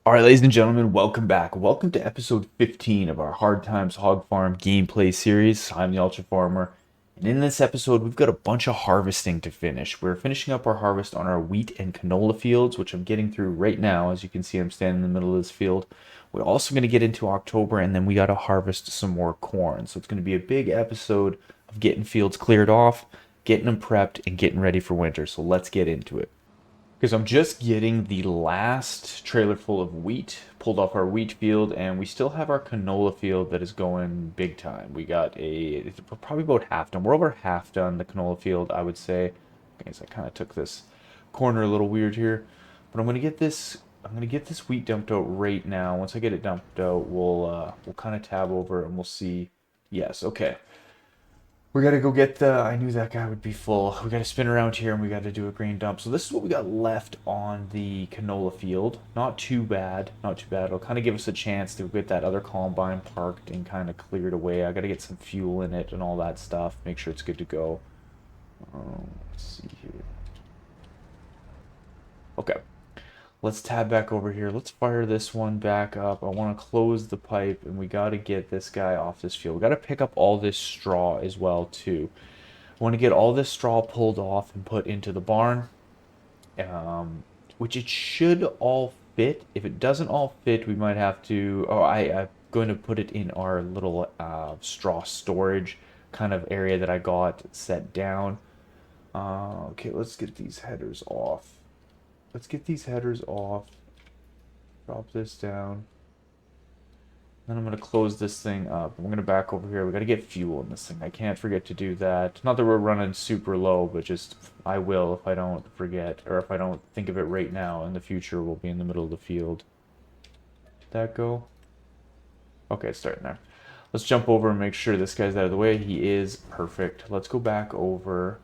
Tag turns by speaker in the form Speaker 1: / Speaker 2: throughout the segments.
Speaker 1: All right, ladies and gentlemen, welcome back. Welcome to episode 15 of our Hard Times Hog Farm Gameplay Series. I'm the Ultra Farmer, and in this episode, we've got a bunch of harvesting to finish. We're finishing up our harvest on our wheat and canola fields, which I'm getting through right now. As you can see, I'm standing in the middle of this field. We're also going to get into October, and then we got to harvest some more corn. So it's going to be a big episode of getting fields cleared off, getting them prepped, and getting ready for winter. So let's get into it. Because I'm just getting the last trailer full of wheat pulled off our wheat field, and we still have our canola field that is going big time. We're probably about half done. We're over half done the canola field, I would say. Okay, so I kind of took this corner a little weird here, but I'm gonna get this wheat dumped out right now. Once I get it dumped out, we'll kind of tab over and we'll see. Yes, okay. We gotta go get the. I knew that guy would be full. We gotta spin around here and we gotta do a grain dump. So this is what we got left on the canola field. Not too bad. Not too bad. It'll kind of give us a chance to get that other combine parked and kind of cleared away. I gotta get some fuel in it and all that stuff. Make sure it's good to go. Let's see here. Okay. Let's tab back over here. Let's fire this one back up. I want to close the pipe and we got to get this guy off this field. We got to pick up all this straw as well too. I want to get all this straw pulled off and put into the barn, which it should all fit. If it doesn't all fit, we might have to. I'm going to put it in our little straw storage kind of area that I got set down. Okay, let's get these headers off. Let's get these headers off. Drop this down. Then I'm going to close this thing up. We're going to back over here. We got to get fuel in this thing. I can't forget to do that. Not that we're running super low, but just I will if I don't forget, or if I don't think of it right now. In the future, we'll be in the middle of the field. Did that go? Okay, it's starting there. Let's jump over and make sure this guy's out of the way. He is perfect. Let's go back over.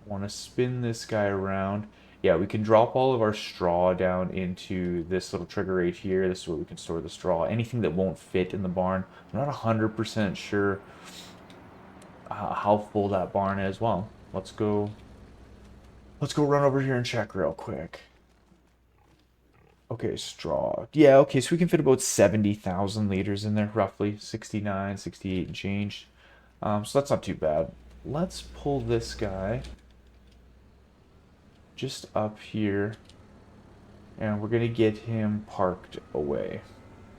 Speaker 1: I want to spin this guy around. Yeah, we can drop all of our straw down into this little trigger right here. This is where we can store the straw. Anything that won't fit in the barn. I'm not 100% sure how full that barn is. Well, let's go. Let's go run over here and check real quick. Okay, straw. Yeah, okay, so we can fit about 70,000 liters in there, roughly 69, 68 and change. So that's not too bad. Let's pull this guy just up here and we're gonna get him parked away.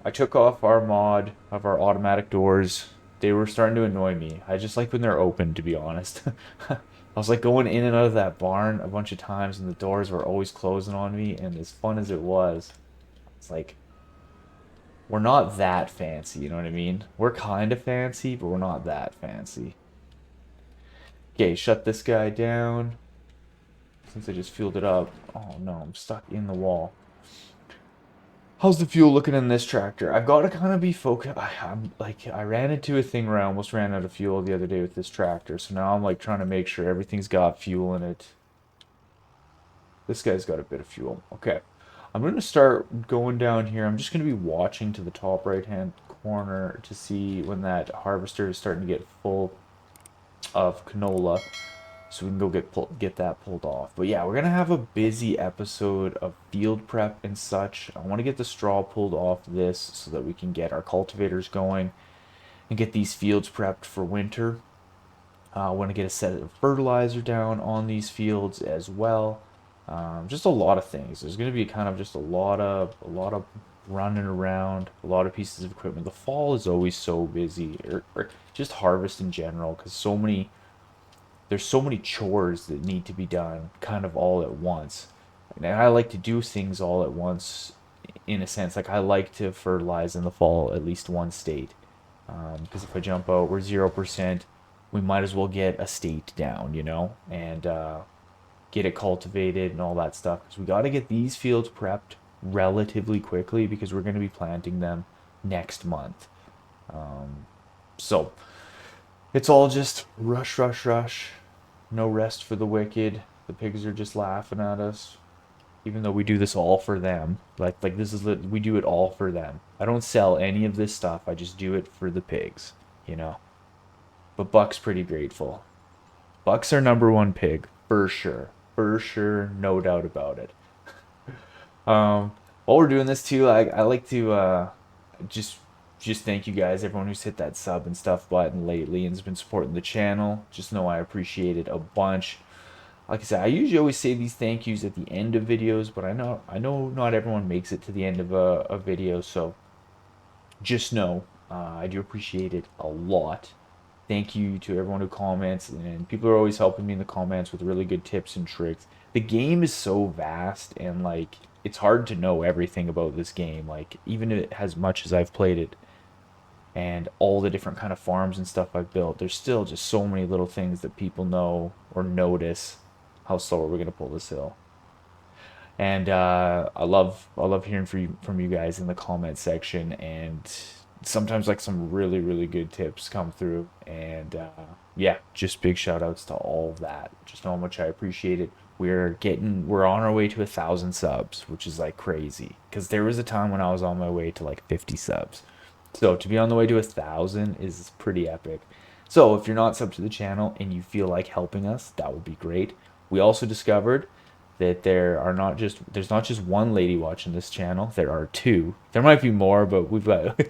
Speaker 1: I took off our mod of our automatic doors. They were starting to annoy me. I just like when they're open, to be honest. I was like going in and out of that barn a bunch of times and the doors were always closing on me, and as fun as it was, it's like we're not that fancy, you know what I mean? We're kind of fancy, but we're not that fancy. Okay, shut this guy down. Since I just fueled it up. Oh no, I'm stuck in the wall. How's the fuel looking in this tractor? I've got to kind of be focused. I ran into a thing where I almost ran out of fuel the other day with this tractor. So now I'm like trying to make sure everything's got fuel in it. This guy's got a bit of fuel. Okay. I'm going to start going down here. I'm just going to be watching to the top right hand corner to see when that harvester is starting to get full of canola, so we can go get that pulled off. But yeah, we're gonna have a busy episode of field prep and such. I want to get the straw pulled off this so that we can get our cultivators going and get these fields prepped for winter. I want to get a set of fertilizer down on these fields as well. Just a lot of things. There's going to be kind of just a lot of running around, a lot of pieces of equipment. The fall is always so busy, or just harvest in general, because there's so many chores that need to be done kind of all at once. And I like to do things all at once in a sense. Like I like to fertilize in the fall at least one state. Because if I jump out, we're 0%. We might as well get a state down, and get it cultivated and all that stuff. Because we got to get these fields prepped relatively quickly because we're going to be planting them next month. So it's all just rush, rush, rush. No rest for the wicked. The pigs are just laughing at us, even though we do this all for them. Like this is we do it all for them. I don't sell any of this stuff. I just do it for the pigs, you know. But Buck's pretty grateful. Buck's our number one pig for sure, no doubt about it. while we're doing this too, I like to just just thank you guys, everyone who's hit that sub and stuff button lately and has been supporting the channel. Just know I appreciate it a bunch. Like I said, I usually always say these thank yous at the end of videos, but I know not everyone makes it to the end of a video, so just know I do appreciate it a lot. Thank you to everyone who comments, and people are always helping me in the comments with really good tips and tricks. The game is so vast, and like it's hard to know everything about this game. Like even as much as I've played it and all the different kind of farms and stuff I've built, there's still just so many little things that people know or notice. How slow are we gonna pull this hill? And I love hearing from you guys in the comment section, and sometimes like some really good tips come through. And yeah, just big shout outs to all of that. Just know how much I appreciate it. We're on our way to 1,000 subs, which is like crazy. Because there was a time when I was on my way to like 50 subs. So to be on the way to 1,000 is pretty epic. So if you're not subbed to the channel and you feel like helping us, that would be great. We also discovered that there's not just one lady watching this channel. There are two. There might be more, but we've got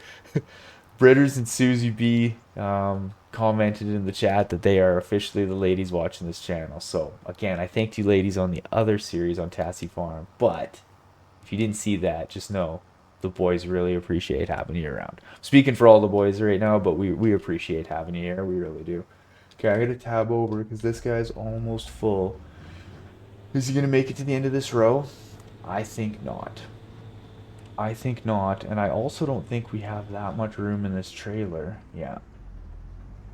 Speaker 1: Britters and Susie B commented in the chat that they are officially the ladies watching this channel. So again, I thanked you ladies on the other series on Tassie Farm, but if you didn't see that, just know the boys really appreciate having you around. Speaking for all the boys right now, but we appreciate having you here. We really do. Okay, I gotta tab over because this guy's almost full. Is he going to make it to the end of this row? I think not. I think not, and I also don't think we have that much room in this trailer. Yeah.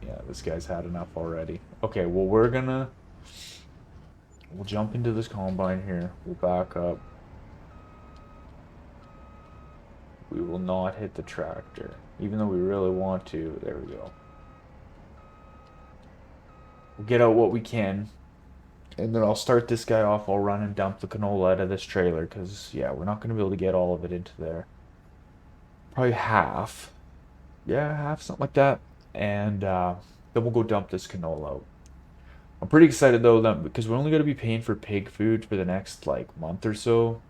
Speaker 1: Yeah, this guy's had enough already. Okay, well, we'll jump into this combine here. We'll back up. We will not hit the tractor, even though we really want to. There we go. We'll get out what we can. And then I'll start this guy off. I'll run and dump the canola out of this trailer because, yeah, we're not going to be able to get all of it into there. Probably half. Yeah, half, something like that. And then we'll go dump this canola out. I'm pretty excited, though, that because we're only going to be paying for pig food for the next, like, month or so.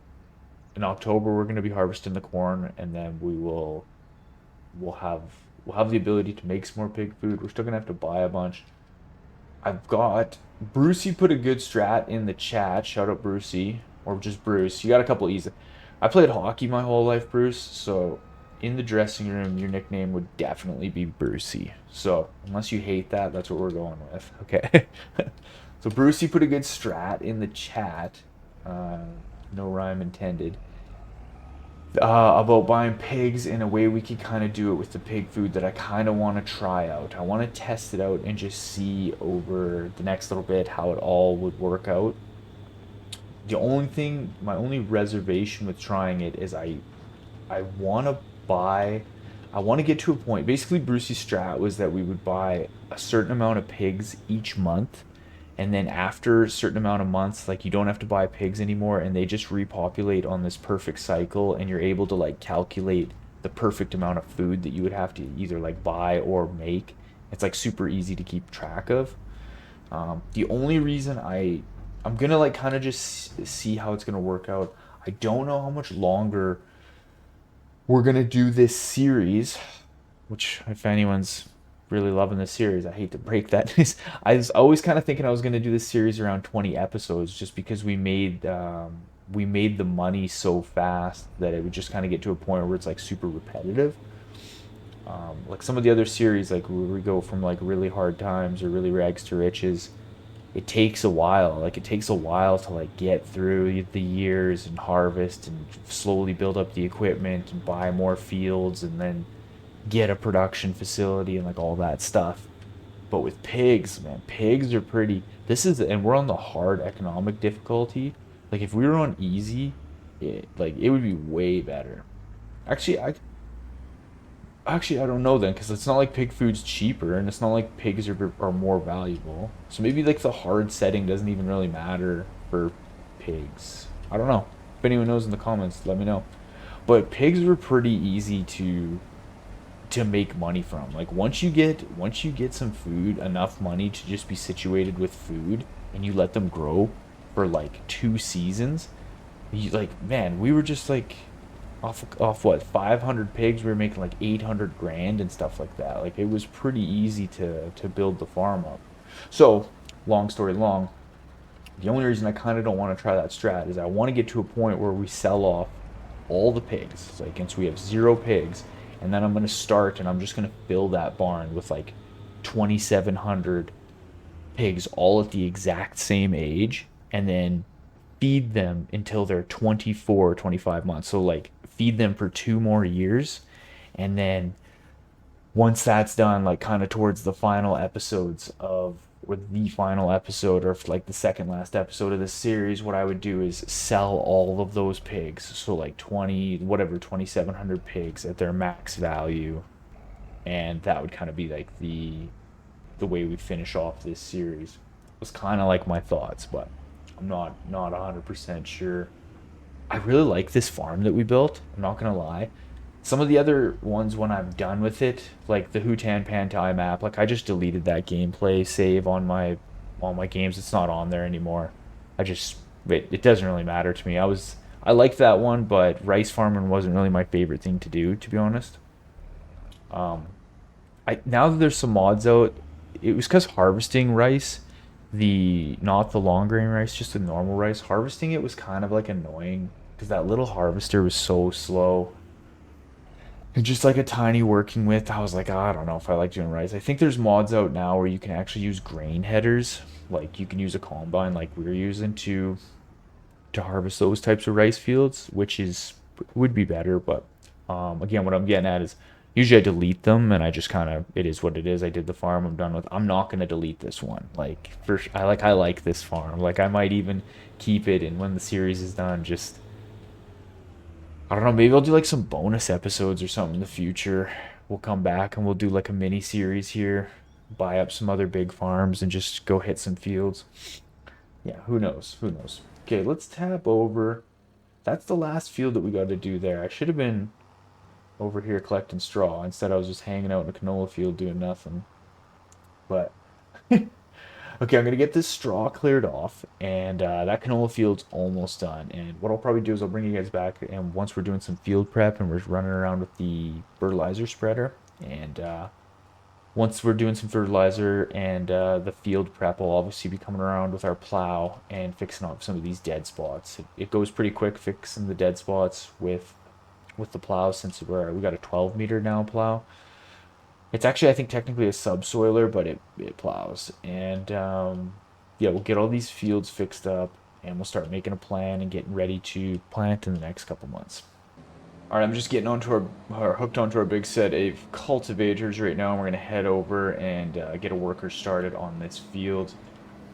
Speaker 1: In October, we're going to be harvesting the corn, and then we'll have the ability to make some more pig food. We're still going to have to buy a bunch. I've got Brucey put a good strat in the chat. Shout out Brucey, or just Bruce. You got a couple easy. I played hockey my whole life, Bruce. So in the dressing room, your nickname would definitely be Brucey. So unless you hate that, that's what we're going with. Okay. So Brucey put a good strat in the chat. No rhyme intended. About buying pigs in a way we can kind of do it with the pig food that I kind of want to try out. I want to test it out and just see over the next little bit how it all would work out. My only reservation with trying it is I want to buy, I want to get to a point. Basically, Brucey's strat was that we would buy a certain amount of pigs each month, and then after a certain amount of months, like you don't have to buy pigs anymore, and they just repopulate on this perfect cycle, and you're able to like calculate the perfect amount of food that you would have to either like buy or make. It's like super easy to keep track of. The only reason I'm gonna like kind of just see how it's gonna work out. I don't know how much longer we're gonna do this series, which if anyone's really loving this series, I hate to break that news. I was always kind of thinking I was gonna do this series around 20 episodes, just because we made the money so fast that it would just kind of get to a point where it's like super repetitive. Like some of the other series, like where we go from like really hard times or really rags to riches, it takes a while. Like it takes a while to like get through the years and harvest and slowly build up the equipment and buy more fields and then get a production facility and like all that stuff. But with pigs, man, pigs are pretty. And we're on the hard economic difficulty. Like if we were on easy, it would be way better. Actually, I don't know then, because it's not like pig food's cheaper, and it's not like pigs are more valuable. So maybe like the hard setting doesn't even really matter for pigs. I don't know. If anyone knows in the comments, let me know. But pigs were pretty easy to make money from. Like once you get some food, enough money to just be situated with food, and you let them grow for like 2 seasons, you like, man, we were just like Off what, 500 pigs, we were making like 800 grand and stuff like that. Like it was pretty easy to build the farm up. So, long story long, the only reason I kind of don't want to try that strat is I want to get to a point where we sell off all the pigs. Like, and so we have 0 pigs, and then I'm going to start and I'm just going to fill that barn with like 2,700 pigs all at the exact same age, and then feed them until they're 24 or 25 months. So like feed them for 2 more years, and then once that's done, like kind of towards the final episodes of, or the final episode, or like the second last episode of this series, what I would do is sell all of those pigs. So like 20, whatever, 2,700 pigs at their max value, and that would kind of be like the way we finish off this series. It was kind of like my thoughts, but I'm not 100% sure. I really like this farm that we built. I'm not gonna lie. Some of the other ones, when I'm done with it, like the Hutan Pantai map, like I just deleted that gameplay save on my all my games. It's not on there anymore. I just it doesn't really matter to me. I liked that one, but rice farming wasn't really my favorite thing to do, to be honest. Um, I now that there's some mods out, it was because harvesting rice, the not the long grain rice, just the normal rice, harvesting it was kind of like annoying because that little harvester was so slow. And just like a tiny working with, I was like, "Ah, I don't know if I like doing rice." I think there's mods out now where you can actually use grain headers. Like you can use a combine like we're using to harvest those types of rice fields, which is would be better. But again, what I'm getting at is usually I delete them and I just kind of it is what it is. I did the farm. I'm done with. I'm not gonna delete this one. Like I like this farm. Like I might even keep it, and when the series is done, just I don't know. Maybe I'll do like some bonus episodes or something in the future. We'll come back and we'll do like a mini series here, buy up some other big farms and just go hit some fields. Yeah, who knows? Who knows? Okay, let's tap over. That's the last field that we got to do there. I should have been over here collecting straw. Instead, I was just hanging out in a canola field doing nothing. But okay, I'm gonna get this straw cleared off, and that canola field's almost done. And what I'll probably do is I'll bring you guys back, and once we're doing some field prep and we're running around with the fertilizer spreader, and once we're doing some fertilizer and the field prep, we'll obviously be coming around with our plow and fixing up some of these dead spots. It goes pretty quick fixing the dead spots with the plow since we got a 12 meter now plow. It's actually, I think, technically a subsoiler, but it plows. And yeah, we'll get all these fields fixed up, and we'll start making a plan and getting ready to plant in the next couple months. All right, I'm just getting onto our hooked onto our big set of cultivators right now, and we're gonna head over and get a worker started on this field.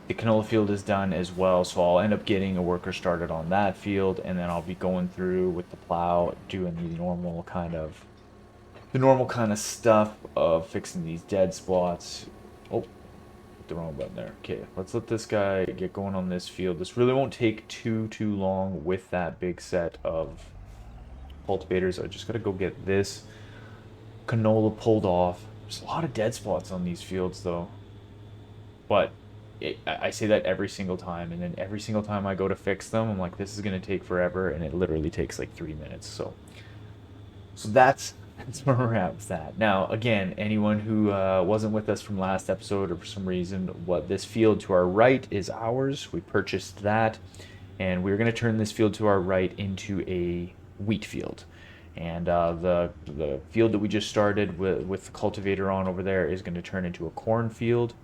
Speaker 1: The canola field is done as well, so I'll end up getting a worker started on that field, and then I'll be going through with the plow, doing the normal kind of stuff of fixing these dead spots. Oh, hit the wrong button there. Okay, let's let this guy get going on this field. This really won't take too long with that big set of cultivators. I just gotta go get this canola pulled off. There's a lot of dead spots on these fields though, but I say that every single time, and then every single time I go to fix them, I'm like, this is gonna take forever, and it literally takes like 3 minutes. So that's where we're at with that. Now, again, anyone who wasn't with us from last episode or for some reason, what this field to our right is ours. We purchased that, and we're going to turn this field to our right into a wheat field. And the field that we just started with the cultivator on over there is going to turn into a cornfield.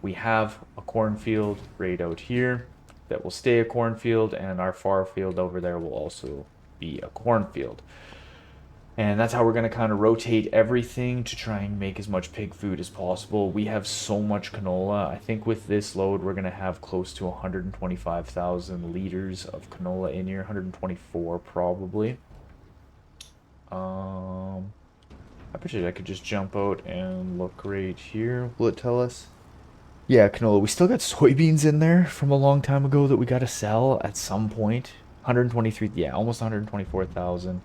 Speaker 1: We have a cornfield right out here that will stay a cornfield, and our far field over there will also be a cornfield. And that's how we're going to kind of rotate everything to try and make as much pig food as possible. We have so much canola. I think with this load, we're going to have close to 125,000 liters of canola in here. 124 probably. I bet you I could just jump out and look right here. Will it tell us? Yeah, canola. We still got soybeans in there from a long time ago that we got to sell at some point. 123, yeah, almost 124,000.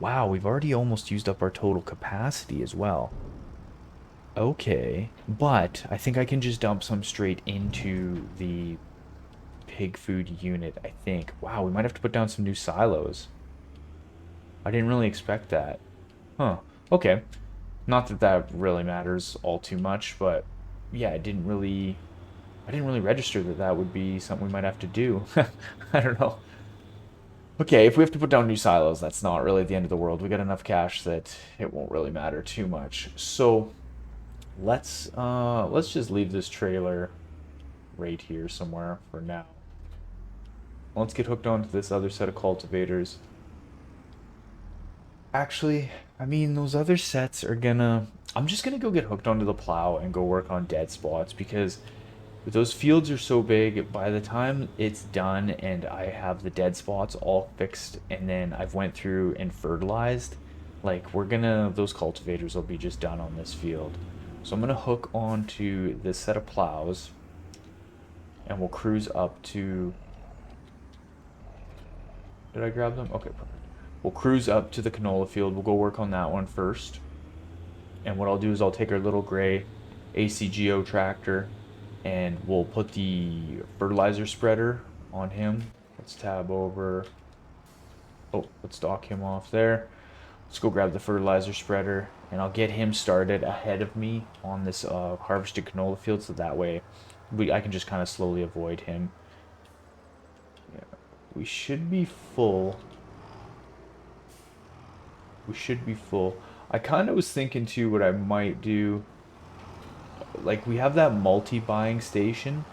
Speaker 1: Wow, we've already almost used up our total capacity as well. Okay, but I think I can just dump some straight into the pig food unit, I think. Wow, we might have to put down some new silos. I didn't really expect that. Huh. Okay. Not that that really matters all too much, but yeah, I didn't really register that that would be something we might have to do. I don't know. Okay, if we have to put down new silos, that's not really the end of the world. We got enough cash that it won't really matter too much. So let's just leave this trailer right here somewhere for now. Let's get hooked onto this other set of cultivators. Actually, I mean, those other sets are gonna. I'm just gonna go get hooked onto the plow and go work on dead spots because those fields are so big. By the time it's done and I have the dead spots all fixed, and then I've went through and fertilized, like those cultivators will be just done on this field. So I'm gonna hook onto this set of plows, and we'll cruise up to. Did I grab them? Okay, perfect. We'll cruise up to the canola field. We'll go work on that one first. And what I'll do is I'll take our little gray ACGO tractor and we'll put the fertilizer spreader on him. Let's tab over. Oh, let's dock him off there. Let's go grab the fertilizer spreader and I'll get him started ahead of me on this harvested canola field so that way I can just kind of slowly avoid him. Yeah, we should be full. We should be full. I kind of was thinking too what I might do. Like we have that multi-buying station,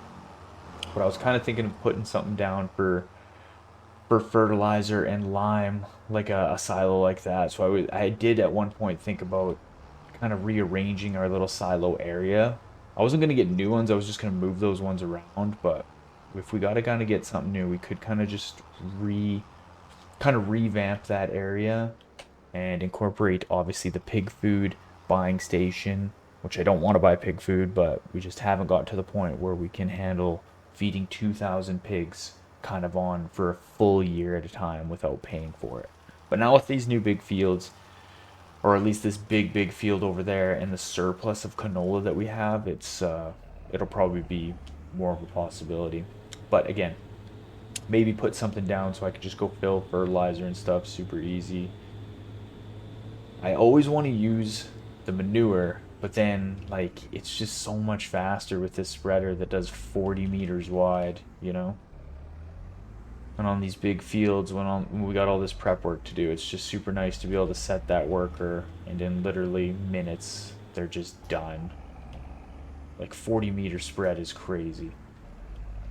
Speaker 1: but I was kind of thinking of putting something down for fertilizer and lime, like a silo like that. So I did at one point think about kind of rearranging our little silo area. I wasn't gonna get new ones. I was just gonna move those ones around. But if we gotta kind of get something new, we could kind of just revamp that area and incorporate obviously the pig food buying station, which I don't want to buy pig food, but we just haven't got to the point where we can handle feeding 2,000 pigs kind of on for a full year at a time without paying for it. But now with these new big fields, or at least this big field over there, and the surplus of canola that we have, it'll probably be more of a possibility. But again, maybe put something down so I could just go fill fertilizer and stuff super easy. I always want to use the manure, but then like it's just so much faster with this spreader that does 40 meters wide, you know? And on these big fields, when we got all this prep work to do, it's just super nice to be able to set that worker, and in literally minutes, they're just done. Like 40-meter spread is crazy.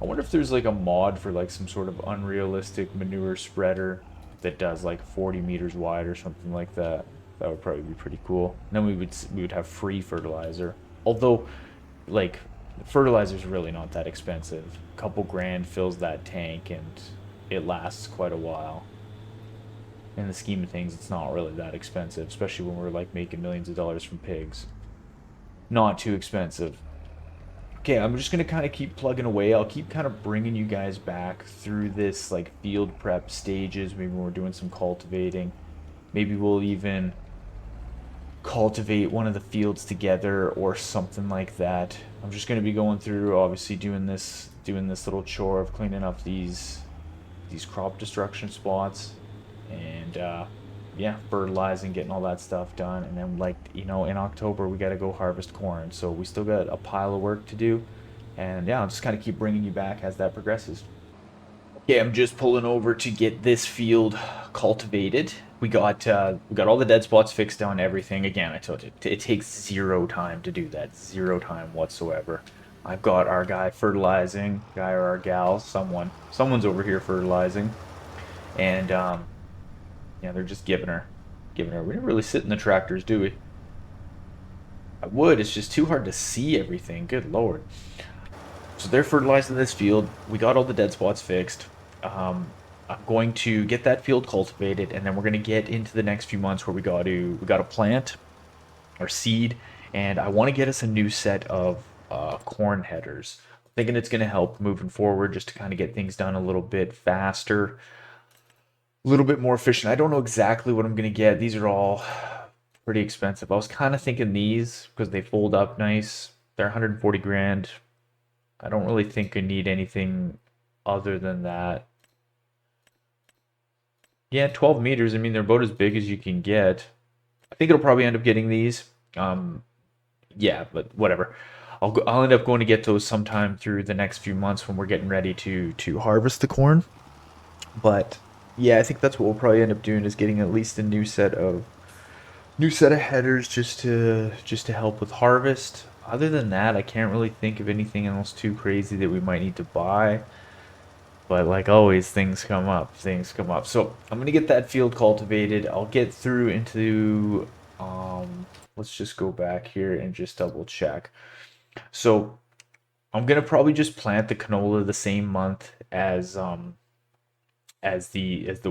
Speaker 1: I wonder if there's like a mod for like some sort of unrealistic manure spreader that does like 40 meters wide or something like that. That would probably be pretty cool. And then we would have free fertilizer. Although, like, fertilizer's really not that expensive. A couple grand fills that tank and it lasts quite a while. In the scheme of things, it's not really that expensive, especially when we're like making millions of dollars from pigs. Not too expensive. Okay, I'm just gonna kind of keep plugging away. I'll keep kind of bringing you guys back through this like field prep stages. Maybe when we're doing some cultivating. Maybe we'll even cultivate one of the fields together or something like that. I'm just gonna be going through, obviously doing this little chore of cleaning up these crop destruction spots, and yeah, fertilizing, getting all that stuff done, and then like in October we got to go harvest corn, so we still got a pile of work to do, and yeah, I'll just kind of keep bringing you back as that progresses. Okay, I'm just pulling over to get this field cultivated. We got all the dead spots fixed down, everything. Again, I told you it takes zero time to do that, zero time whatsoever. I've got our guy fertilizing, guy or our gal, someone's over here fertilizing, and yeah, they're just giving her. We didn't really sit in the tractors, do we? I would. It's just too hard to see everything. Good lord. So they're fertilizing this field. We got all the dead spots fixed. I'm going to get that field cultivated, and then we're going to get into the next few months where we got to plant our seed, and I want to get us a new set of corn headers. I'm thinking it's going to help moving forward, just to kind of get things done a little bit faster, a little bit more efficient. I don't know exactly what I'm going to get. These are all pretty expensive. I was kind of thinking these because they fold up nice. They're 140 grand. I don't really think I need anything other than that. Yeah, 12 meters. I mean, they're about as big as you can get. I think it'll probably end up getting these. Um, yeah, but whatever. I'll end up going to get those sometime through the next few months when we're getting ready to harvest the corn. But yeah, I think that's what we'll probably end up doing is getting at least a new set of headers just to help with harvest. Other than that, I can't really think of anything else too crazy that we might need to buy. But like always, things come up. Things come up. So I'm gonna get that field cultivated. I'll get through into let's just go back here and just double check. So I'm gonna probably just plant the canola the same month as the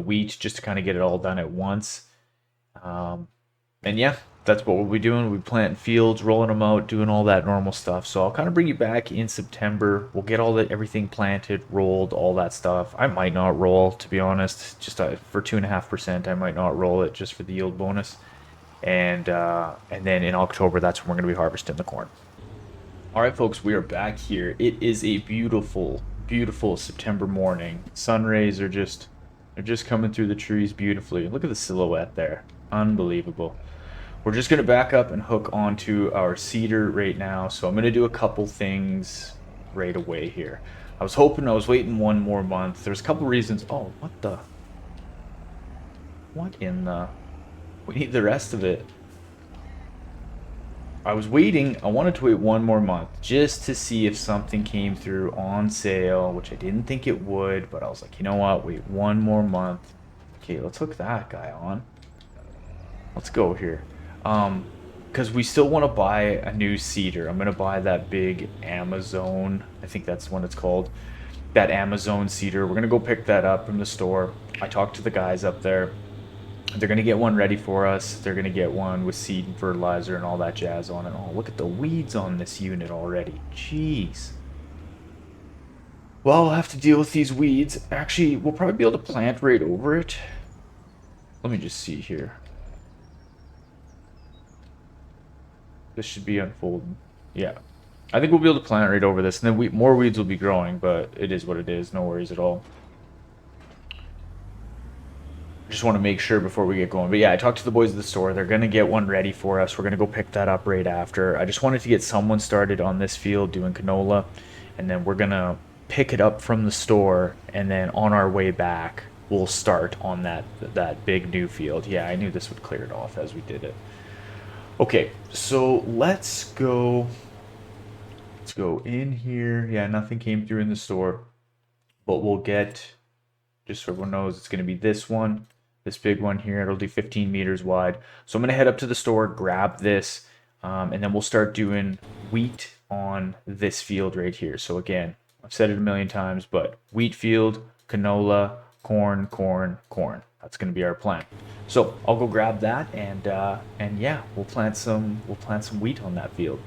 Speaker 1: wheat, just to kind of get it all done at once. Um, and yeah, that's what we'll be doing. We plant fields, rolling them out, doing all that normal stuff. So I'll kind of bring you back in September. We'll get all that everything planted, rolled, all that stuff. I might not roll, to be honest, just for 2.5%. I might not roll it just for the yield bonus. And then in October, that's when we're going to be harvesting the corn. All right, folks, we are back here. It is a beautiful, beautiful September morning. Sun rays are just coming through the trees beautifully. Look at the silhouette there. Unbelievable. We're just going to back up and hook onto our seeder right now. So I'm going to do a couple things right away here. I was waiting one more month. There's a couple reasons. Oh, what in the, we need the rest of it. I wanted to wait one more month just to see if something came through on sale, which I didn't think it would, but I was like, you know what, wait one more month. Okay, let's hook that guy on. Let's go here. Because we still want to buy a new seeder. I'm going to buy that big Amazon, I think that's what it's called, that Amazon seeder. We're going to go pick that up from the store. I talked to the guys up there. They're going to get one ready for us. They're going to get one with seed and fertilizer and all that jazz on it. Oh, look at the weeds on this unit already. Jeez. Well, I'll have to deal with these weeds. Actually, we'll probably be able to plant right over it. Let me just see here. This should be unfolding. Yeah. I think we'll be able to plant right over this. And then more weeds will be growing, but it is what it is. No worries at all. Just want to make sure before we get going. But yeah, I talked to the boys at the store. They're going to get one ready for us. We're going to go pick that up right after. I just wanted to get someone started on this field doing canola. And then we're going to pick it up from the store. And then on our way back, we'll start on that big new field. Yeah, I knew this would clear it off as we did it. Okay, so let's go in here. Yeah, nothing came through in the store. But we'll get, just so everyone knows, it's going to be this one. This big one here, it'll do 15 meters wide. So I'm going to head up to the store, grab this, and then we'll start doing wheat on this field right here. So again, I've said it a million times, but wheat field, canola, corn, corn, corn. That's going to be our plan. So I'll go grab that, and yeah, we'll plant some wheat on that field.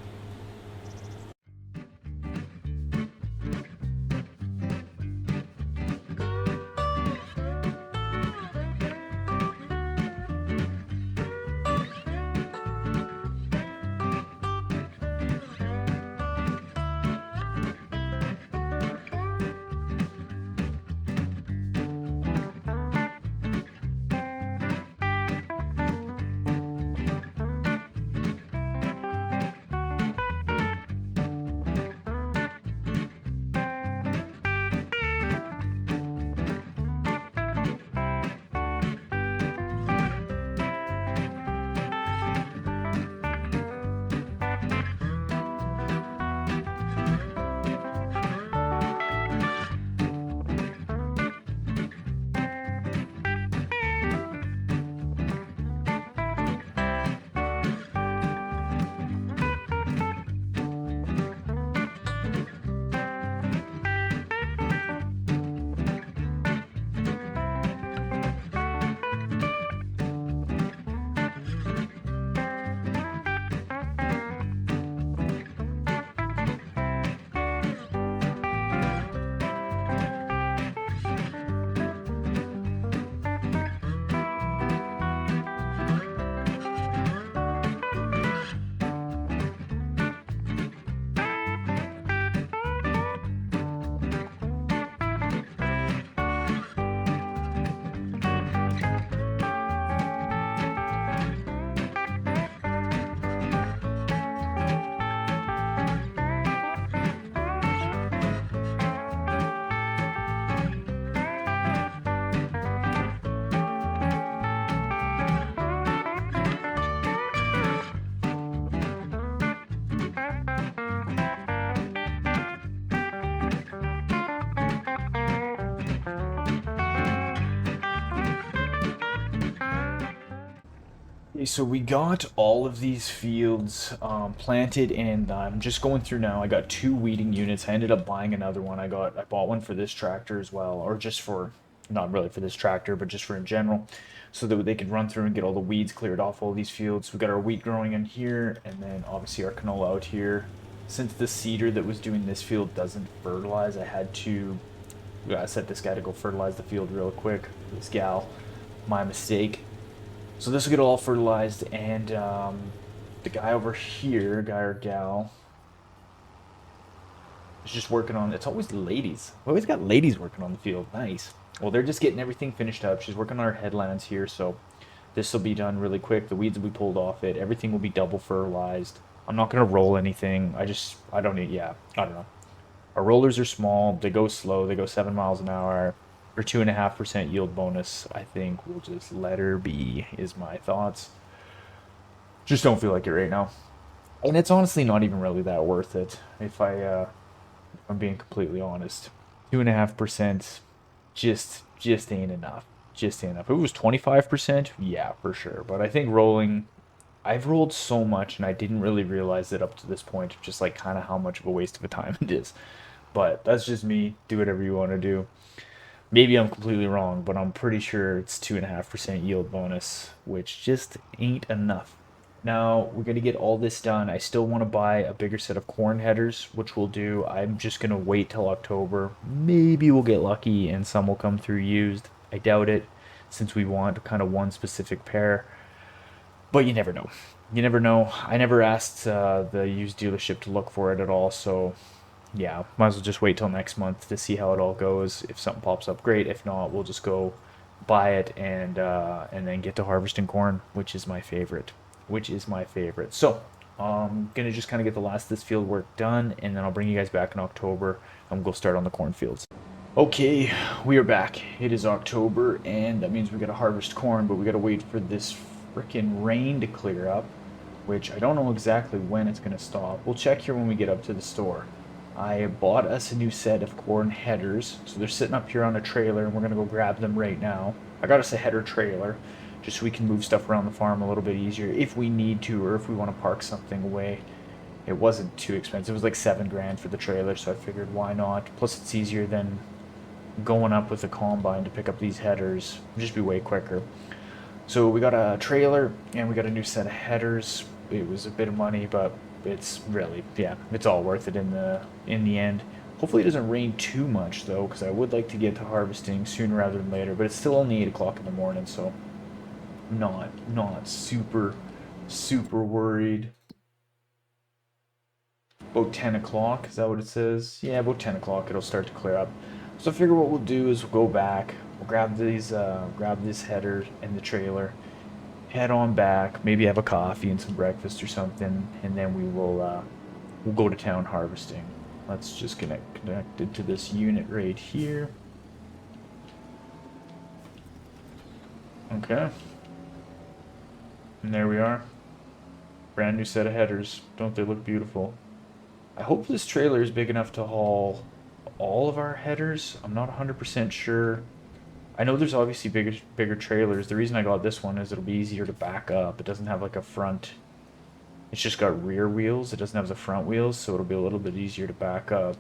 Speaker 1: So we got all of these fields planted, and I'm just going through now. I got 2 weeding units. I ended up buying another one. I bought one for this tractor as well, or just for, not really for this tractor, but just for in general, so that they could run through and get all the weeds cleared off all these fields. We got our wheat growing in here, and then obviously our canola out here. Since the seeder that was doing this field doesn't fertilize, I had to set this guy to go fertilize the field real quick. This gal, my mistake. So this will get all fertilized, and the guy over here, guy or gal, is just working on. It's always the ladies. We always got ladies working on the field. Nice. Well, they're just getting everything finished up. She's working on her headlands here, so this will be done really quick. The weeds will be pulled off it. Everything will be double fertilized. I'm not gonna roll anything. I don't need. Yeah, I don't know. Our rollers are small. They go slow. They go 7 miles an hour. For 2.5% yield bonus, I think we'll just let her be, is my thoughts. Just don't feel like it right now. And it's honestly not even really that worth it, if I'm being completely honest. 2.5% just ain't enough. Just ain't enough. If it was 25%, yeah, for sure. But I think I've rolled so much, and I didn't really realize it up to this point, just like kind of how much of a waste of a time it is. But that's just me. Do whatever you want to do. Maybe I'm completely wrong, but I'm pretty sure it's 2.5% yield bonus, which just ain't enough. Now, we're going to get all this done. I still want to buy a bigger set of corn headers, which we'll do. I'm just going to wait till October. Maybe we'll get lucky and some will come through used. I doubt it, since we want kind of one specific pair. But you never know. You never know. I never asked the used dealership to look for it at all, so yeah, might as well just wait till next month to see how it all goes. If something pops up, great. If not, we'll just go buy it and then get to harvesting corn, which is my favorite. Which is my favorite. So I'm gonna just kind of get the last of this field work done, and then I'll bring you guys back in October, and we'll go start on the cornfields. Okay, we are back. It is October, and that means we gotta harvest corn, but we gotta wait for this freaking rain to clear up, which I don't know exactly when it's gonna stop. We'll check here when we get up to the store. I bought us a new set of corn headers, so they're sitting up here on a trailer, and we're gonna go grab them right now. I got us a header trailer, just so we can move stuff around the farm a little bit easier if we need to, or if we want to park something away. It wasn't too expensive. It was like 7 grand for the trailer, so I figured why not. Plus, it's easier than going up with a combine to pick up these headers. It'd just be way quicker. So we got a trailer, and we got a new set of headers. It was a bit of money, but it's really, yeah, it's all worth it in the end. Hopefully it doesn't rain too much though, because I would like to get to harvesting sooner rather than later. But it's still only 8 o'clock in the morning, so not super worried. About 10 o'clock, is that what it says? Yeah, about 10 o'clock it'll start to clear up. So I figure what we'll do is we'll go back, we'll grab this header and the trailer, head on back, maybe have a coffee and some breakfast or something, and then we'll go to town harvesting. Let's just connect it to this unit right here. Okay. And there we are. Brand new set of headers. Don't they look beautiful? I hope this trailer is big enough to haul all of our headers. I'm not 100% sure. I know there's obviously bigger trailers. The reason I got this one is it'll be easier to back up. It doesn't have like a front. It's just got rear wheels. It doesn't have the front wheels, so it'll be a little bit easier to back up.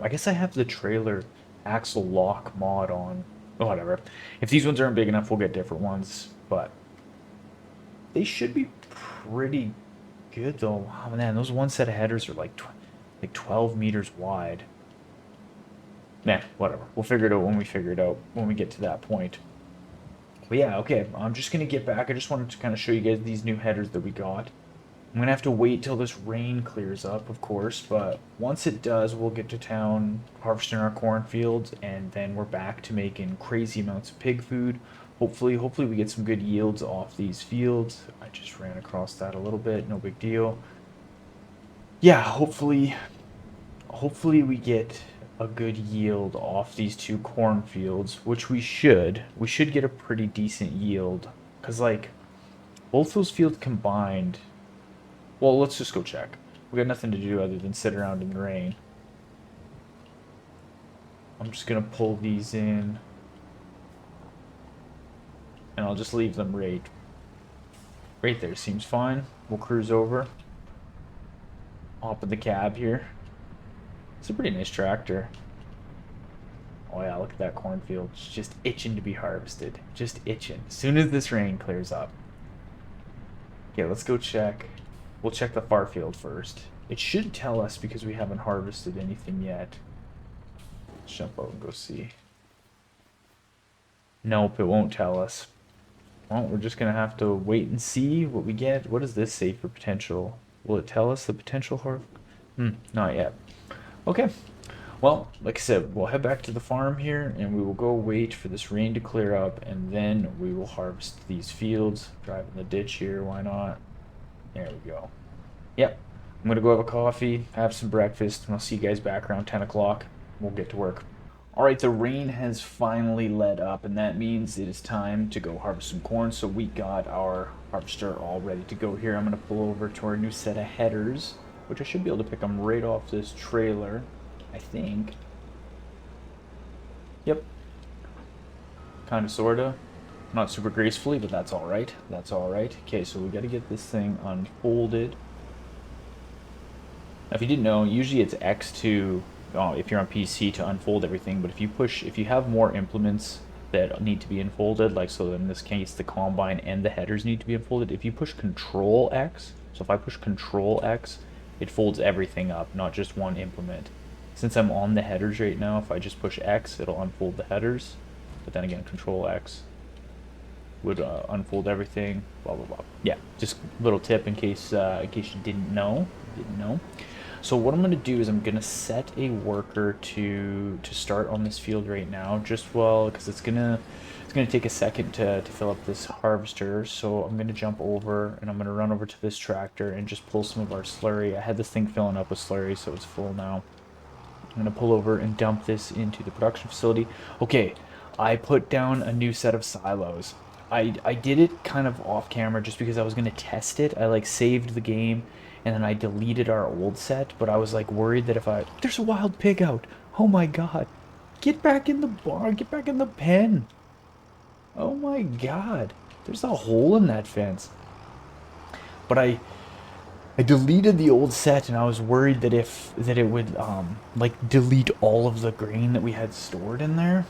Speaker 1: I guess I have the trailer axle lock mod on. Oh, whatever. If these ones aren't big enough, we'll get different ones. But they should be pretty good, though. Oh, man, those one set of headers are like 12 meters wide. Nah, whatever. We'll figure it out when we figure it out, when we get to that point. But yeah, okay, I'm just going to get back. I just wanted to kind of show you guys these new headers that we got. I'm going to have to wait till this rain clears up, of course, but once it does, we'll get to town, harvesting our cornfields, and then we're back to making crazy amounts of pig food. Hopefully we get some good yields off these fields. I just ran across that a little bit, no big deal. Yeah, hopefully we get a good yield off these 2 cornfields, which we should. We should get a pretty decent yield, because, like, both those fields combined. Well, let's just go check. We got nothing to do other than sit around in the rain. I'm just gonna pull these in, and I'll just leave them right Right there seems fine. We'll cruise over. Hop in the cab here. It's a pretty nice tractor. Oh yeah, look at that cornfield. It's just itching to be harvested. Just itching. As soon as this rain clears up. Okay, let's go check. We'll check the far field first. It should tell us because we haven't harvested anything yet. Let's jump out and go see. Nope, it won't tell us. Well, we're just gonna have to wait and see what we get. What does this say for potential? Will it tell us the potential harvest? Not yet. Okay. Well, like I said, we'll head back to the farm here and we will go wait for this rain to clear up and then we will harvest these fields. Drive in the ditch here, why not? There we go. Yep. I'm gonna go have a coffee, have some breakfast, and I'll see you guys back around 10 o'clock. We'll get to work. Alright, the rain has finally let up, and that means it is time to go harvest some corn. So we got our harvester all ready to go here. I'm going to pull over to our new set of headers, which I should be able to pick them right off this trailer, I think. Yep. Kind of, sort of. Not super gracefully, but that's alright. That's alright. Okay, so we got to get this thing unfolded. Now, if you didn't know, usually it's X to... if you're on PC to unfold everything, but if you have more implements that need to be unfolded, like so in this case the combine and the headers need to be unfolded, if you push Control X, so if I push Control X, it folds everything up, not just one implement. Since I'm on the headers right now, if I just push X, it'll unfold the headers, but then again Control X would unfold everything, blah blah blah. Yeah, just a little tip in case you didn't know. So what I'm going to do is I'm going to set a worker to start on this field right now, just because it's gonna take a second to fill up this harvester. So I'm going to jump over and I'm going to run over to this tractor and just pull some of our slurry. I had this thing filling up with slurry, so it's full now. I'm going to pull over and dump this into the production facility. Okay, I put down a new set of silos. I did it kind of off camera just because I was going to test it. I like saved the game and then I deleted our old set, but I was like worried that there's a wild pig out. Oh my god. Get back in the barn, get back in the pen. Oh my god. There's a hole in that fence. But I deleted the old set and I was worried that it would like delete all of the grain that we had stored in there.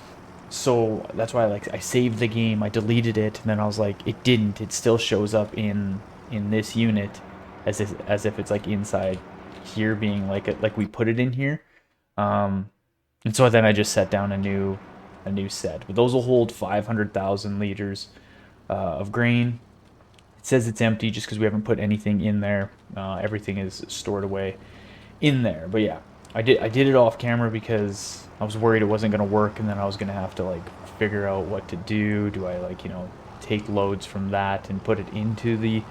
Speaker 1: So that's why I saved the game, I deleted it, and then I was like, it didn't. It still shows up in this unit as if it's like inside here, being like we put it in here. And so then I just set down a new set. But those will hold 500,000 liters of grain. It says it's empty just because we haven't put anything in there. Everything is stored away in there. But yeah, I did it off camera because I was worried it wasn't going to work, and then I was going to have to like figure out what to do. Do I take loads from that and put it into the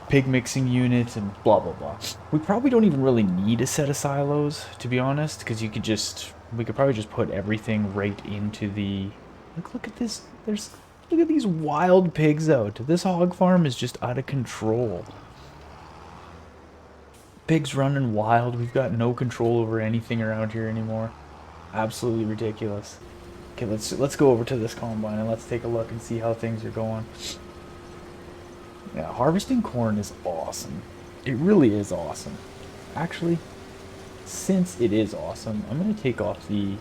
Speaker 1: pig mixing unit and blah blah blah. We probably don't even really need a set of silos, to be honest, because we could probably just put everything right into the look at this. Look at these wild pigs out. This hog farm is just out of control. Pigs running wild. We've got no control over anything around here anymore. Absolutely ridiculous. Okay, let's go over to this combine and let's take a look and see how things are going. Yeah, harvesting corn is awesome. It really is awesome. Actually, since it is awesome, I'm going to take off the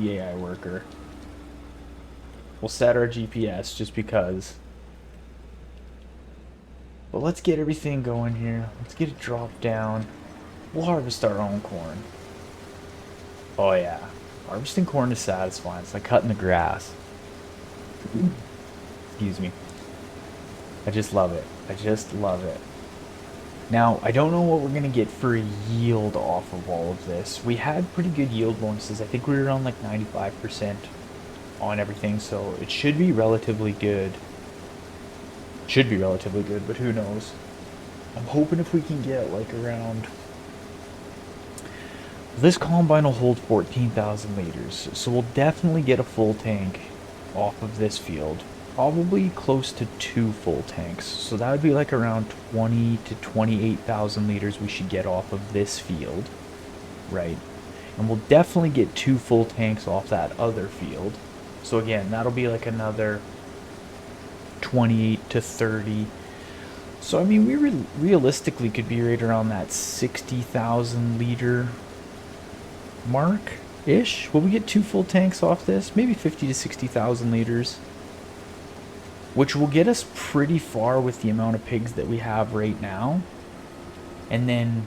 Speaker 1: AI worker. We'll set our GPS just because. But let's get everything going here. Let's get it dropped down. We'll harvest our own corn. Oh yeah. Harvesting corn is satisfying. It's like cutting the grass. Excuse me. I just love it. I just love it. Now, I don't know what we're going to get for yield off of all of this. We had pretty good yield bonuses. I think we were around like 95% on everything, so it should be relatively good. Should be relatively good, but who knows. I'm hoping if we can get like around... This combine will hold 14,000 liters, so we'll definitely get a full tank off of this field. Probably close to 2 full tanks, so that would be like around 20 to 28,000 liters we should get off of this field, right? And we'll definitely get 2 full tanks off that other field. So again, that'll be like another
Speaker 2: 28 to 30. So I mean, we realistically could be right around that 60,000 liter mark ish. Will we get 2 full tanks off this? Maybe 50 to 60,000 liters, which will get us pretty far with the amount of pigs that we have right now. And then,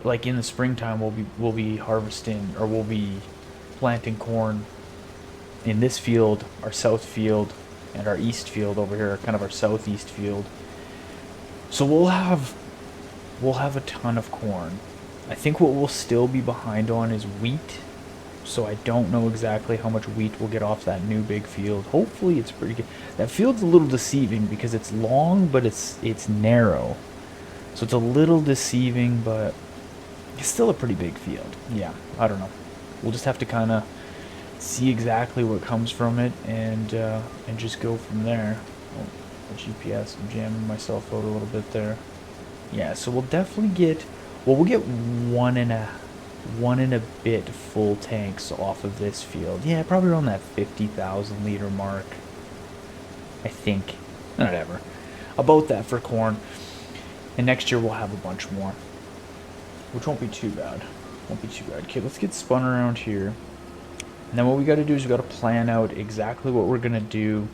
Speaker 2: like in the springtime, we'll be harvesting, or we'll be planting corn in this field, our south field, and our east field over here, kind of our southeast field. So we'll have a ton of corn. I think what we'll still be behind on is wheat. So I don't know exactly how much wheat we'll get off that new big field. Hopefully it's pretty good. That field's a little deceiving because it's long, but it's narrow. So it's a little deceiving, but it's still a pretty big field. Yeah, I don't know. We'll just have to kind of see exactly what comes from it and just go from there. Oh, the GPS, I'm jamming myself out a little bit there. Yeah, so we'll definitely get, well, we'll get one and a bit full tanks off of this field. Yeah, probably around that 50,000 liter mark, I think. Whatever. About that for corn. And next year we'll have a bunch more, which won't be too bad. Won't be too bad. Okay, let's get spun around here. And then what we got to do is we got to plan out exactly what we're going to do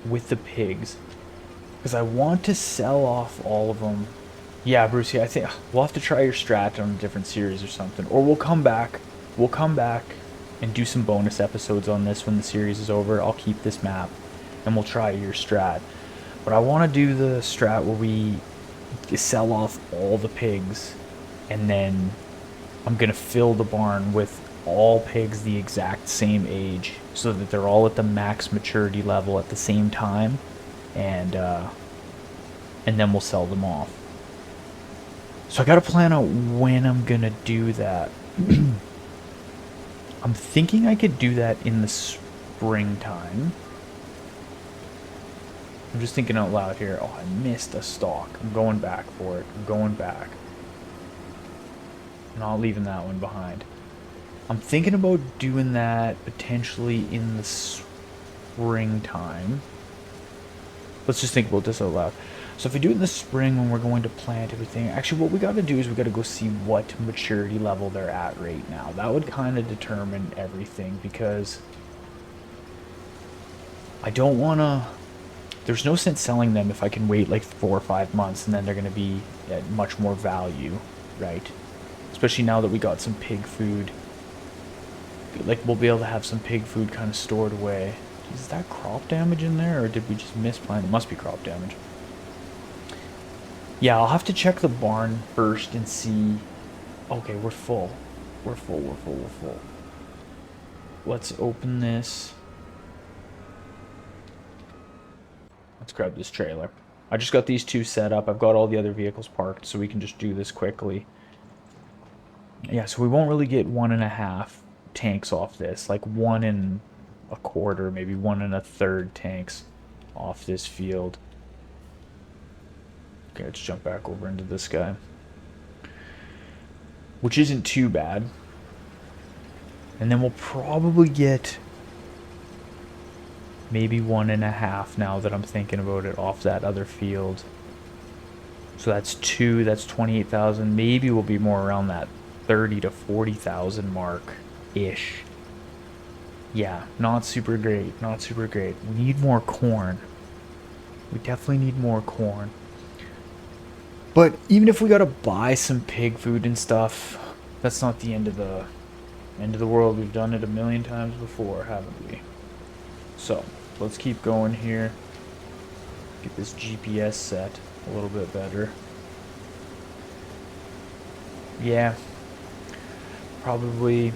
Speaker 2: with the pigs. Because I want to sell off all of them. Yeah, Brucey, I think we'll have to try your strat on a different series or something. Or we'll come back and do some bonus episodes on this when the series is over. I'll keep this map and we'll try your strat. But I want to do the strat where we sell off all the pigs, and then I'm going to fill the barn with all pigs the exact same age so that they're all at the max maturity level at the same time, and then we'll sell them off. So I got to plan out when I'm going to do that. I'm thinking I could do that in the springtime. I'm just thinking out loud here. Oh, I missed a stalk. I'm going back for it. I'm going back. I'm not leaving that one behind. I'm thinking about doing that potentially in the springtime. Let's just think about this out loud. So if we do it in the spring when we're going to plant everything, actually what we got to do is we got to go see what maturity level they're at right now. That would kind of determine everything, because I don't want to... There's no sense selling them if I can wait like 4 or 5 months and then they're going to be at much more value, right? Especially now that we got some pig food. Like, we'll be able to have some pig food kind of stored away. Is that crop damage in there, or did we just misplant? It must be crop damage. Yeah, I'll have to check the barn first and see. Okay, we're full. We're full. Let's open this. Let's grab this trailer. I just got these 2 set up. I've got all the other vehicles parked, so we can just do this quickly. Yeah, so we won't really get 1.5 tanks off this. Like 1 1/4, maybe 1 1/3 tanks off this field. Okay, let's jump back over into this guy, which isn't too bad. And then we'll probably get maybe 1.5 now that I'm thinking about it off that other field. So that's 2, that's 28,000. Maybe we'll be more around that 30 to 40,000 mark-ish. Yeah, not super great, not super great. We need more corn. We definitely need more corn. But even if we gotta buy some pig food and stuff, that's not the end of the world. We've done it a million times before, haven't we? So let's keep going here. Get this GPS set a little bit better. Yeah, probably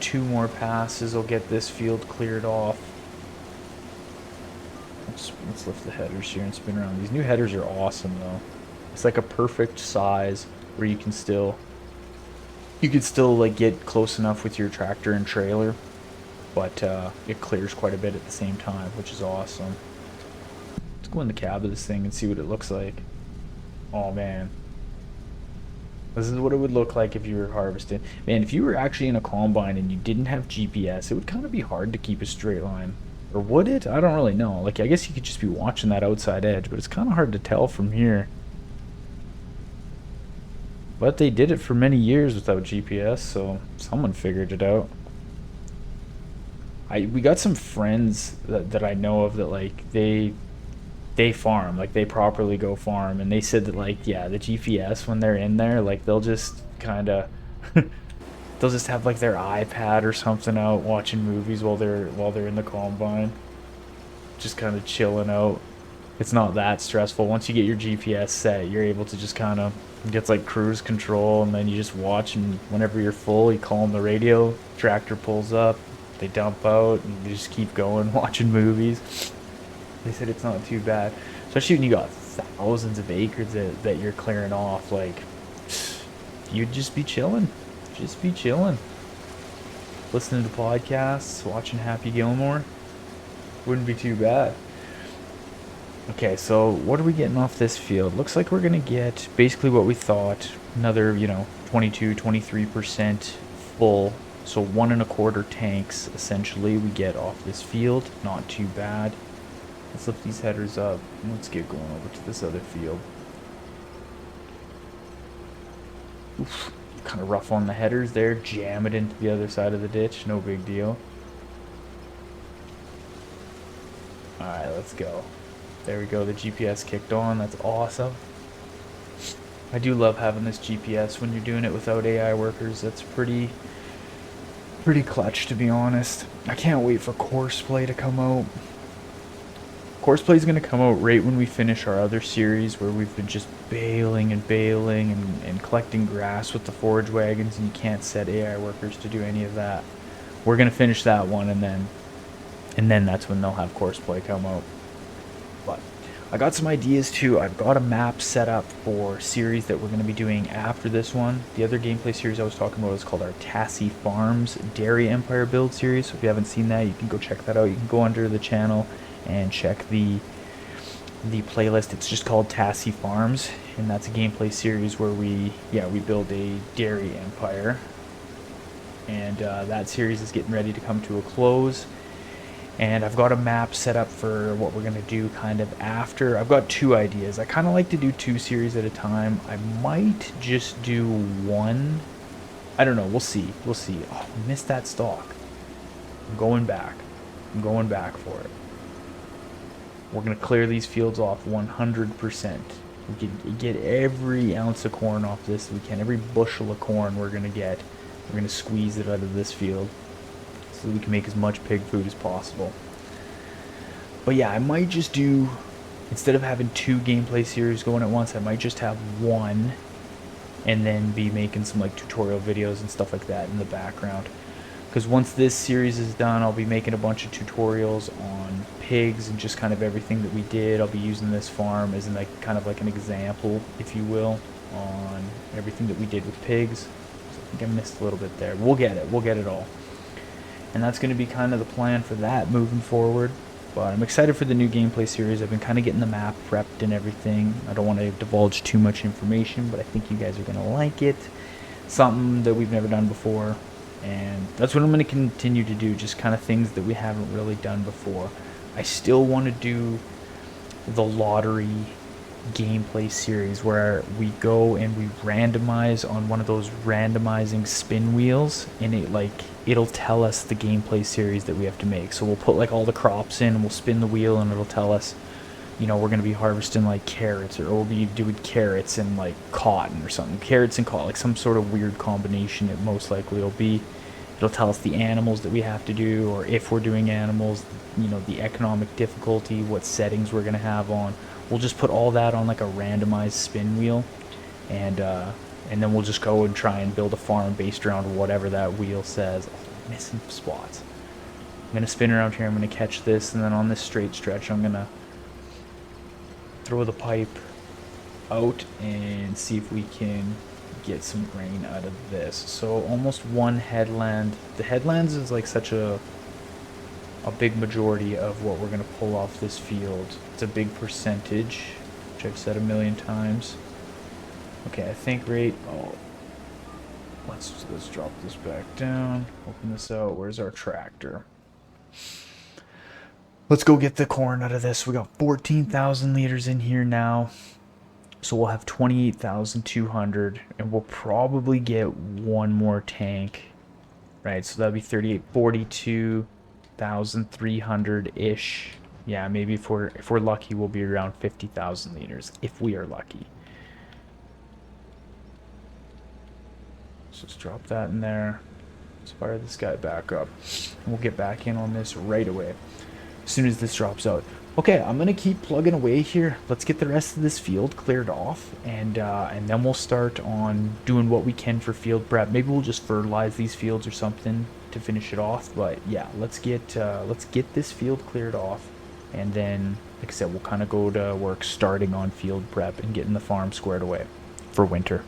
Speaker 2: 2 more passes will get this field cleared off. Let's lift the headers here and spin around. These new headers are awesome though. It's like a perfect size where you can still like get close enough with your tractor and trailer, but it clears quite a bit at the same time, which is awesome. Let's go in the cab of this thing and see what it looks like. Oh man, this is what it would look like if you were harvesting. Man, if you were actually in a combine and you didn't have GPS, it would kind of be hard to keep a straight line. Or would it? I don't really know. Like, I guess you could just be watching that outside edge, but it's kind of hard to tell from here. But they did it for many years without GPS, so someone figured it out. We got some friends that I know of that like they farm, like they properly go farm, and they said that like yeah, the GPS when they're in there, like they'll just kind of they'll just have like their iPad or something out watching movies while they're in the combine, just kind of chilling out. It's not that stressful. Once you get your GPS set, you're able to just kind of gets like cruise control, and then you just watch, and whenever you're full, you call on the radio, tractor pulls up, they dump out, and you just keep going watching movies. They said it's not too bad, especially when you got thousands of acres that you're clearing off. Like, you'd just be chilling, listening to podcasts, watching Happy Gilmore. Wouldn't be too bad. Okay, so what are we getting off this field? Looks like we're going to get basically what we thought. Another, 22, 23% full. So 1.25 tanks, essentially, we get off this field. Not too bad. Let's lift these headers up. Let's get going over to this other field. Oof, kind of rough on the headers there. Jam it into the other side of the ditch. No big deal. Alright, let's go. There we go, the GPS kicked on. That's awesome. I do love having this GPS when you're doing it without AI workers. That's pretty clutch, to be honest. I can't wait for Courseplay to come out. Courseplay is going to come out right when we finish our other series where we've been just baling and collecting grass with the forage wagons, and you can't set AI workers to do any of that. We're going to finish that one, and then that's when they'll have Courseplay come out. But I got some ideas too. I've got a map set up for series that we're going to be doing after this one. The other gameplay series I was talking about is called our Tassie Farms Dairy Empire build series. So if you haven't seen that, you can go check that out. You can go under the channel and check the playlist. It's just called Tassie Farms, and that's a gameplay series where we build a dairy empire. And that series is getting ready to come to a close. And I've got a map set up for what we're going to do kind of after. I've got two ideas. I kind of like to do 2 series at a time. I might just do one. I don't know. We'll see. Oh, I missed that stalk. I'm going back for it. We're going to clear these fields off 100%. We can get every ounce of corn off this we can. Every bushel of corn we're going to get. We're going to squeeze it out of this field, so we can make as much pig food as possible. But yeah, I might just do, instead of having 2 gameplay series going at once, I might just have one, and then be making some like tutorial videos and stuff like that in the background. Because once this series is done, I'll be making a bunch of tutorials on pigs and just kind of everything that we did. I'll be using this farm as like kind of like an example, if you will, on everything that we did with pigs. So I think I missed a little bit there. We'll get it all. And that's going to be kind of the plan for that moving forward. But I'm excited for the new gameplay series. I've been kind of getting the map prepped and everything. I don't want to divulge too much information, but I think you guys are going to like it. Something that we've never done before. And that's what I'm going to continue to do, just kind of things that we haven't really done before. I still want to do the lottery gameplay series where we go and we randomize on one of those randomizing spin wheels, and it'll tell us the gameplay series that we have to make. So we'll put like all the crops in, and we'll spin the wheel, and it'll tell us, we're going to be harvesting like carrots, or we'll be doing carrots and like cotton or something. Carrots and cotton, like some sort of weird combination. It most likely will be. It'll tell us the animals that we have to do, or if we're doing animals, the economic difficulty, what settings we're going to have on. We'll just put all that on like a randomized spin wheel, and then we'll just go and try and build a farm based around whatever that wheel says. Oh, missing spots. I'm going to spin around here, I'm going to catch this, and then on this straight stretch I'm going to throw the pipe out and see if we can get some grain out of this. So almost one headland. The headlands is like such a big majority of what we're going to pull off this field. It's a big percentage, which I've said a million times. Okay, I think let's drop this back down, open this out. Where's our tractor? Let's go get the corn out of this. We got 14,000 liters in here now. So we'll have 28,200, and we'll probably get one more tank, right? So that'll be 38, 42,300-ish. Yeah, maybe if we're lucky, we'll be around 50,000 liters if we are lucky. So let's drop that in there. Let's fire this guy back up. And we'll get back in on this right away as soon as this drops out. Okay, I'm gonna keep plugging away here. Let's get the rest of this field cleared off, and then we'll start on doing what we can for field prep. Maybe we'll just fertilize these fields or something to finish it off. But yeah, let's get this field cleared off, and then, like I said, we'll kind of go to work starting on field prep and getting the farm squared away for winter.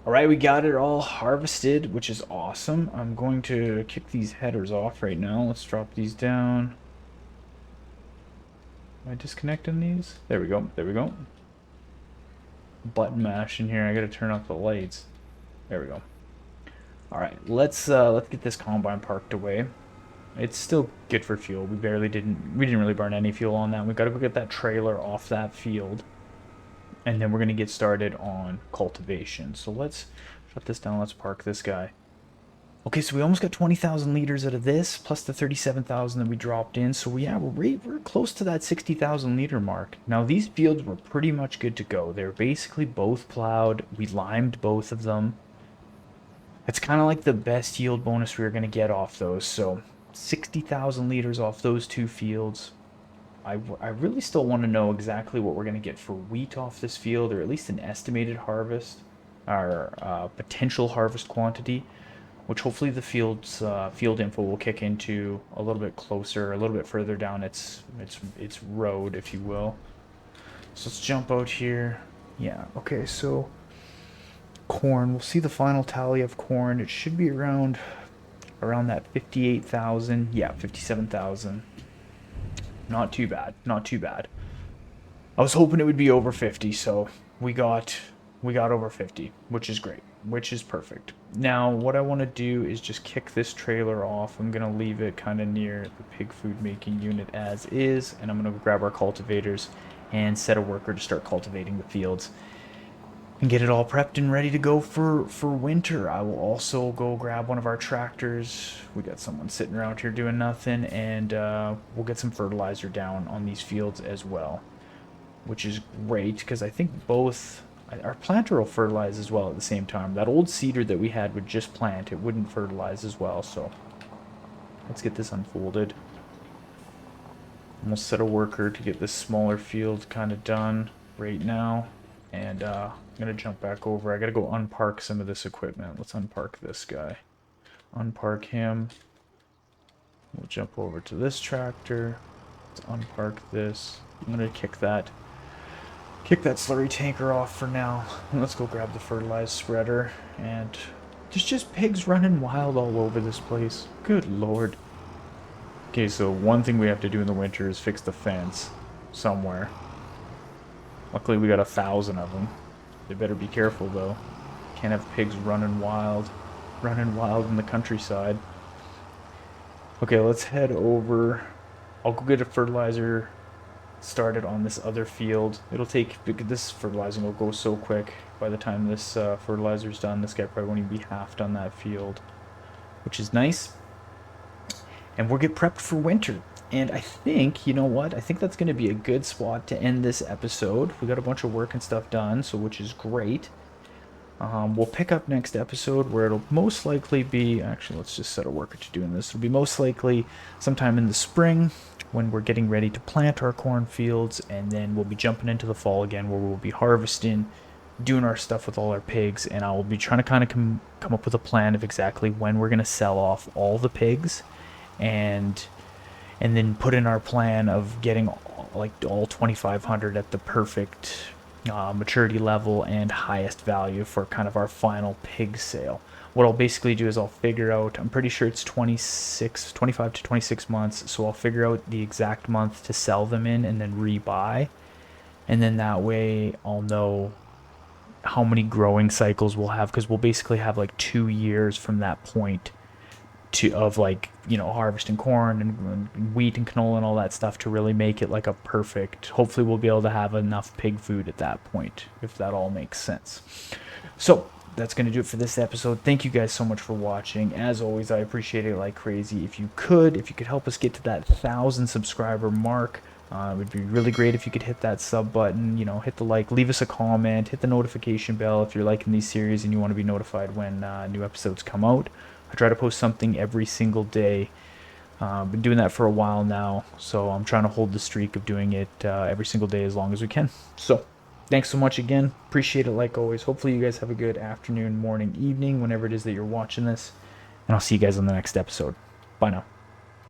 Speaker 2: All right, we got it all harvested, which is awesome. I'm going to kick these headers off right now. Let's drop these down. Am I disconnecting these? There we go. There we go. Button mash in here. I got to turn off the lights. There we go. All right, let's get this combine parked away. It's still good for fuel. We didn't really burn any fuel on that. We got to go get that trailer off that field. And then we're going to get started on cultivation. So let's shut this down. Let's park this guy. Okay, so we almost got 20,000 liters out of this, plus the 37,000 that we dropped in. So yeah, we're close to that 60,000 liter mark. Now these fields were pretty much good to go. They're basically both plowed. We limed both of them. It's kind of like the best yield bonus we were going to get off those. So 60,000 liters off those two fields. I really still want to know exactly what we're going to get for wheat off this field, or at least an estimated harvest, or potential harvest quantity, which hopefully the field info will kick into a little bit closer, a little bit further down its road, if you will. So let's jump out here. Yeah, okay, so corn, we'll see the final tally of corn. It should be around that 58,000. Yeah, 57,000. Not too bad, not too bad. I was hoping it would be over 50, so we got over 50, which is great, which is perfect. Now, what I want to do is just kick this trailer off. I'm going to leave it kind of near the pig food making unit as is, and I'm going to grab our cultivators and set a worker to start cultivating the fields and get it all prepped and ready to go for winter. I will also go grab one of our tractors. We got someone sitting around here doing nothing, and we'll get some fertilizer down on these fields as well, which is great because I think both our planter will fertilize as well at the same time. That old seeder that we had would just plant, it wouldn't fertilize as well. So let's get this unfolded. And we'll set a worker to get this smaller field kind of done right now. And I'm going to jump back over. I got to go unpark some of this equipment. Let's unpark this guy. unpark him. We'll jump over to this tractor. Let's unpark this. I'm gonna kick that slurry tanker off for now. And let's go grab the fertilized spreader. And there's just pigs running wild all over this place. Good lord. Okay, so one thing we have to do in the winter is fix the fence somewhere. Luckily we got 1,000 of them. They better be careful though. Can't have pigs running wild in the countryside. Okay, let's head over. I'll go get a fertilizer started on this other field. It'll take, this fertilizing will go so quick. By the time this fertilizer's done, this guy probably won't even be half done that field, which is nice. And we'll get prepped for winter. And I think, you know what? I think that's going to be a good spot to end this episode. We got a bunch of work and stuff done, so which is great. We'll pick up next episode where it'll most likely be, actually let's just set a worker to doing this. It'll be most likely sometime in the spring when we're getting ready to plant our cornfields, and then we'll be jumping into the fall again where we'll be harvesting, doing our stuff with all our pigs, and I will be trying to kind of come up with a plan of exactly when we're going to sell off all the pigs, and then put in our plan of getting like all 2,500 at the perfect maturity level and highest value for kind of our final pig sale. What I'll basically do is I'll figure out, I'm pretty sure it's 25 to 26 months, so I'll figure out the exact month to sell them in and then rebuy, and then that way I'll know how many growing cycles we'll have, because we'll basically have like 2 years from that point of like, you know, harvesting corn and wheat and canola and all that stuff to really make it like a perfect, hopefully we'll be able to have enough pig food at that point, if that all makes sense. So that's going to do it for this episode. Thank you guys so much for watching. As always, I appreciate it like crazy. If you could help us get to that 1,000 subscriber mark, it would be really great if you could hit that sub button, you know, hit the like, leave us a comment, hit the notification bell if you're liking these series and you want to be notified when new episodes come out. I try to post something every single day. Been doing that for a while now, so I'm trying to hold the streak of doing it every single day as long as we can. So thanks so much again. Appreciate it like always. Hopefully you guys have a good afternoon, morning, evening, whenever it is that you're watching this. And I'll see you guys on the next episode. Bye now.